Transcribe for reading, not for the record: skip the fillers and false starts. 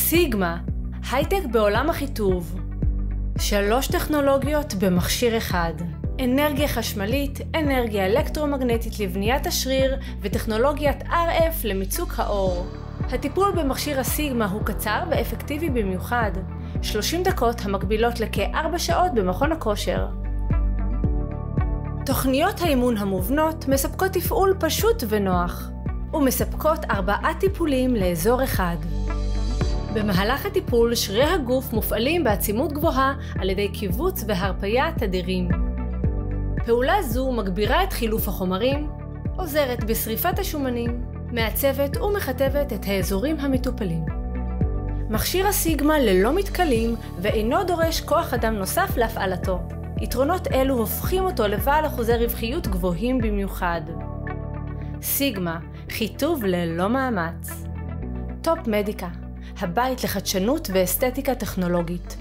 סיגמה, הייטק בעולם החיטוב. 3 טכנולוגיות במכשיר אחד. אנרגיה חשמלית, אנרגיה אלקטרומגנטית לבניית השריר וטכנולוגיית RF למיצוק האור. הטיפול במכשיר הסיגמה הוא קצר ואפקטיבי במיוחד, 30 דקות המקבילות לכ4 שעות במכון הכושר. תוכניות האימון המובנות מספקות תפעול פשוט ונוח, ומספקות 4 טיפולים לאזור אחד. במהלך הטיפול שרירי הגוף מופעלים בעצימות גבוהה על ידי קיבוץ והרפייה תדירים. פעולה זו מגבירה את חילוף החומרים, עוזרת בשריפת השומנים, מעצבת ומכתבת את האזורים המטופלים. מכשיר הסיגמה ללא מתכלים ואינו דורש כוח אדם נוסף להפעלתו. יתרונות אלו הופכים אותו לבעל אחוזי רווחיות גבוהים במיוחד. סיגמה, חיטוב ללא מאמץ. טופ מדיקה, הבית לחדשנות ואסתטיקה טכנולוגית.